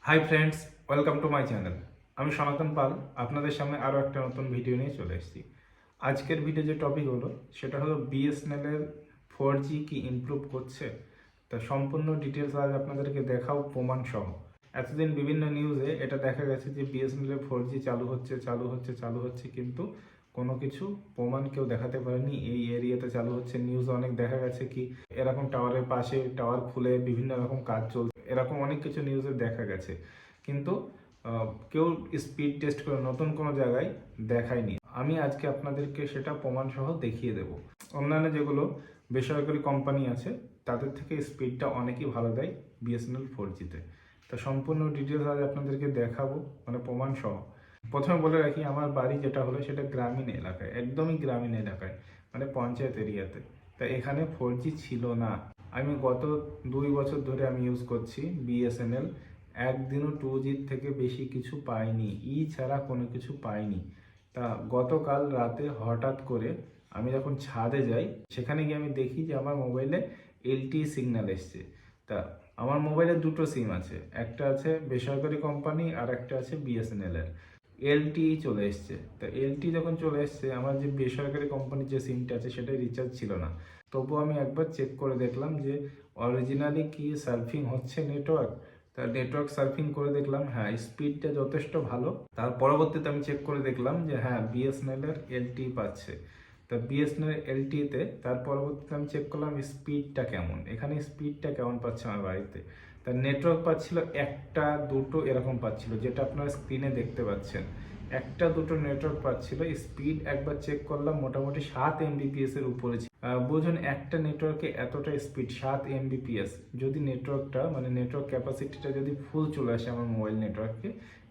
Hi friends, welcome to my channel. আমি সনাতন পাল আপনাদের সামনে আরও একটা নতুন ভিডিও নিয়ে চলে এসেছি। আজকের ভিডিও যে টপিক হলো সেটা হলো বিএসএনএল এর 4G কি ইমপ্রুভ করছে, তা সম্পূর্ণ ডিটেলস আজ আপনাদেরকে দেখাও প্রমাণ সহ। এতদিন বিভিন্ন নিউজে এটা দেখা গেছে যে বিএসএনএল এর 4G চালু হচ্ছে কিন্তু কোনো কিছু প্রমাণ কেউ দেখাতে পারেনি এই এরিয়াতে চালু হচ্ছে। নিউজ অনেক দেখা গেছে কি এরকম টাওয়ারের পাশে টাওয়ার খুলে বিভিন্ন রকম কাজ চলছে, এরকম অনেক কিছু নিউজে দেখা গেছে, কিন্তু কেউ স্পিড টেস্ট করে নতুন কোনো জায়গায় দেখায়নি। আমি আজকে আপনাদেরকে সেটা প্রমাণ সহ দেখিয়ে দেব। অন্যান্য যেগুলো বেসরকারি কোম্পানি আছে তাদের থেকে স্পিডটা অনেকই ভালো দেয় বিএসএনএল 4Gতে। তো সম্পূর্ণ ডিটেলস আজ আপনাদেরকে দেখাবো, মানে প্রমাণ সহ। প্রথমে বলে রাখি, আমার বাড়ি যেটা হলো সেটা গ্রামীণ এলাকায়, একদমই গ্রামীণ এলাকায়, মানে পঞ্চায়েত এরিয়াতে। তা এখানে 4G ছিল না। আমি গত 2 বছর ধরে আমি ইউজ করছি বিএসএনএল। একদিনও 2G থেকে বেশি কিছু পাইনি, ছাড়া কোনো কিছু পাইনি। তা গতকাল রাতে হঠাৎ করে আমি যখন ছাদে যাই, সেখানে গিয়ে আমি দেখি যে আমার মোবাইলে এলটিই সিগন্যাল এসছে। তা আমার মোবাইলে দুটো সিম আছে, একটা আছে বেসরকারি কোম্পানি আর একটা আছে বিএসএনএল এর। এলটিই চলে এসছে। তা এলটি যখন চলে এসছে, আমার যে বেসরকারি কোম্পানির যে সিমটা আছে সেটাই রিচার্জ ছিল না। তবু আমি একবার চেক করে দেখলাম যে অরিজিনালি কি সার্ফিং হচ্ছে নেটওয়ার্ক। তা নেটওয়ার্ক সার্ফিং করে দেখলাম হ্যাঁ, স্পিডটা যথেষ্ট ভালো। তার পরবর্তীতে আমি চেক করে দেখলাম যে হ্যাঁ, বিএসএনএল এর এলটি পাচ্ছে। তা বিএসএনএল এলটিতে তার পরবর্তীতে আমি চেক করলাম স্পিডটা কেমন, এখানে স্পিডটা কেমন পাচ্ছে আমার বাড়িতে। তার নেটওয়ার্ক পাচ্ছিল একটা দুটো এরকম পাচ্ছিল, যেটা আপনারা স্ক্রিনে দেখতে পাচ্ছেন। একটা দুটো নেটওয়ার্ক পাচ্ছিল। স্পিড একবার চেক করলাম, মোটামুটি 7 Mbps এর উপরে ছিল। বুঝুন একটা নেটওয়ার্কে এতটা স্পিড 7 Mbps। যদি নেটওয়ার্কটা মানে নেটওয়ার্ক ক্যাপাসিটিটা যদি ফুল চলে আসে আমার মোবাইল নেটওয়ার্কে,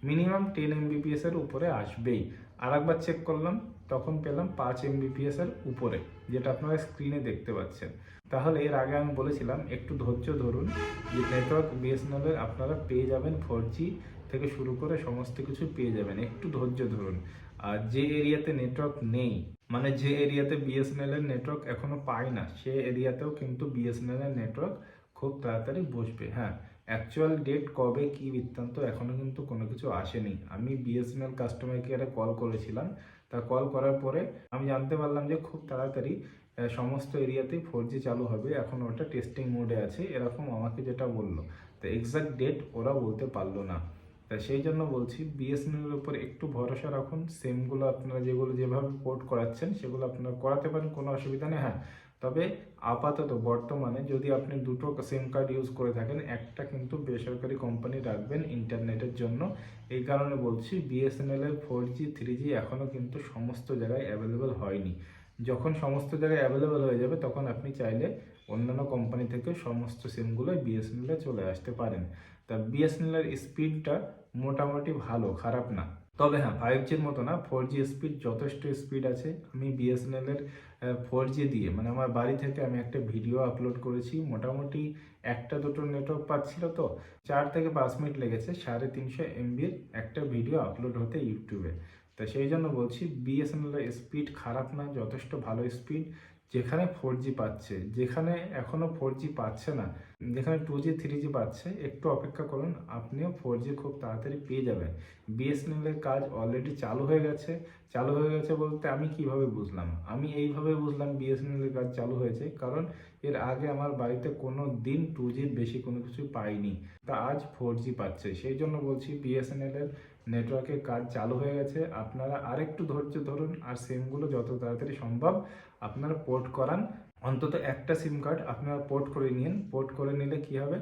মিনিমাম 10 Mbps এর উপরে আসবেই। আর একবার চেক করলাম, তখন পেলাম 5 Mbps এর উপরে, যেটা আপনারা স্ক্রিনে দেখতে পাচ্ছেন। তাহলে এর আগে আমি বলেছিলাম একটু ধৈর্য ধরুন, যে নেটওয়ার্ক বিএসএনএল এর আপনারা পেয়ে যাবেন, 4G থেকে শুরু করে সমস্ত কিছু পেয়ে যাবেন, একটু ধৈর্য ধরুন। আর যে এরিয়াতে নেটওয়ার্ক নেই, মানে যে এরিয়াতে বিএসএনএল এর নেটওয়ার্ক এখনো পায় না, সে এরিয়াতেও কিন্তু বিএসএনএল এর নেটওয়ার্ক খুব তাড়াতাড়ি বসবে। হ্যাঁ, অ্যাকচুয়াল ডেট কবে কি বৃত্তান্ত এখনো কিন্তু কোনো কিছু আসেনি। আমি বিএসএনএল কাস্টমার কেয়ারে কল করেছিলাম। তা কল করার পরে আমি জানতে পারলাম যে খুব তাড়াতাড়ি সমস্ত এরিয়াতেই 4G চালু হবে, এখন ওটা টেস্টিং মোডে আছে, এরকম আমাকে যেটা বললো। তো এক্সাক্ট ডেট ওরা বলতে পারলো না। তাই সেই জন্য বলছি বিএসএনএল এর উপর একটু ভরসা রাখুন। সিমগুলো আপনারা যেভাবে পোর্ট করাচ্ছেন সেগুলো আপনারা করাতে পারেন, কোনো অসুবিধা নেই। হ্যাঁ, তবে আপাতত বর্তমানে যদি আপনি দুটো সিম কার্ড ইউজ করে থাকেন, একটা কিন্তু বেসরকারি কোম্পানি রাখবেন ইন্টারনেটের জন্য। এই কারণে বলছি বিএসএনএল এর 4G 3G এখনও কিন্তু সমস্ত জায়গায় অ্যাভেলেবেল হয়নি। যখন সমস্ত জায়গায় অ্যাভেলেবেল হয়ে যাবে, তখন আপনি চাইলে অন্যান্য কোম্পানি থেকে সমস্ত সিমগুলো বিএসএনএল এ চলে আসতে পারেন। তা বিএসএনএল এর স্পিডটা মোটামুটি ভালো, খারাপ না। তবে হ্যাঁ, 5Gর মতো না, 4G স্পিড যথেষ্ট স্পিড আছে। আমি বিএসএনএল এর 4G দিয়ে মানে আমার বাড়ি থেকে আমি একটা ভিডিও আপলোড করেছি, মোটামুটি একটা দুটো নেটওয়ার্ক পাচ্ছিল, তো 4 থেকে 5 মিনিট লেগেছে 350 MBর একটা ভিডিও আপলোড হতে ইউটিউবে। তা সেই জন্য বলছি বিএসএনএল এর স্পিড খারাপ না, যথেষ্ট ভালো স্পিড। যেখানে 4G পাচ্ছে, যেখানে এখনো 4G পাচ্ছে না, যেখানে 2G 3G পাচ্ছে, একটু অপেক্ষা করুন, আপনিও 4G খুব তাড়াতাড়ি পেয়ে যাবেন। বিএসএনএল এর কাজ অলরেডি চালু হয়ে গেছে। চালু হয়ে গেছে বলতে আমি কিভাবে বুঝলাম, আমি এইভাবে বুঝলাম বিএসএনএল এর কাজ চালু হয়েছে, কারণ এর আগে আমার বাড়িতে কোনো দিন 2Gর বেশি কোনো কিছু পাইনি। তা আজ 4G পাচ্ছে, সেই জন্য বলছি বিএসএনএল এর নেটওয়ার্কের কাজ চালু হয়ে গেছে। আপনারা আরেকটু ধৈর্য ধরুন, আর সিমগুলো যত তাড়াতাড়ি সম্ভব আপনারা পোর্ট করান। অন্তত একটা সিম কার্ড আপনারা পোর্ট করে নিন। পোর্ট করে নিলে কি হবে,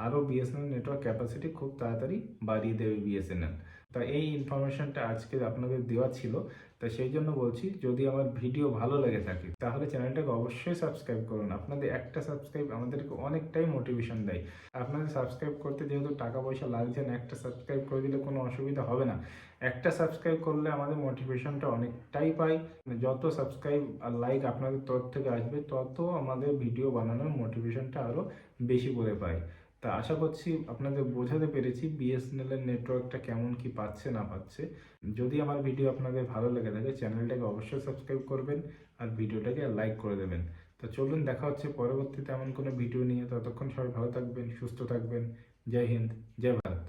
আরও বিএসএনএল নেটওয়ার্ক ক্যাপাসিটি খুব তাড়াতাড়ি বাড়িয়ে দেবে বিএসএনএল। তা এই ইনফরমেশনটা আজকে আপনাদের দেওয়া ছিল। তা সেই জন্য বলছি, যদি আমার ভিডিও ভালো লেগে থাকে তাহলে চ্যানেলটাকে অবশ্যই সাবস্ক্রাইব করুন। আপনাদের একটা সাবস্ক্রাইব আমাদেরকে অনেকটাই মোটিভেশন দেয়। আপনাদের সাবস্ক্রাইব করতে যেহেতু টাকা পয়সা লাগছে না, একটা সাবস্ক্রাইব করে দিলে কোনো অসুবিধা হবে না। একটা সাবস্ক্রাইব করলে আমাদের মোটিভেশনটা অনেকটাই পাই। যত সাবস্ক্রাইব আর লাইক আপনাদের তরফ থেকে আসবে, তত আমাদের ভিডিও বানানোর মোটিভেশনটা আরও বেশি করে পাই। তা আশা করছি আপনাদের বোঝাতে পেরেছি বিএসএনএল এর নেটওয়ার্কটা কেমন কি পাচ্ছে না পাচ্ছে। যদি আমার ভিডিও আপনাদের ভালো লেগে থাকে, চ্যানেলটাকে অবশ্যই সাবস্ক্রাইব করবেন আর ভিডিওটাকে লাইক করে দেবেন। তো চলুন, দেখা হচ্ছে পরবর্তীতে এমন কোনো ভিডিও নিয়ে। ততক্ষণ সবাই ভালো থাকবেন, সুস্থ থাকবেন। জয় হিন্দ, জয় ভারত।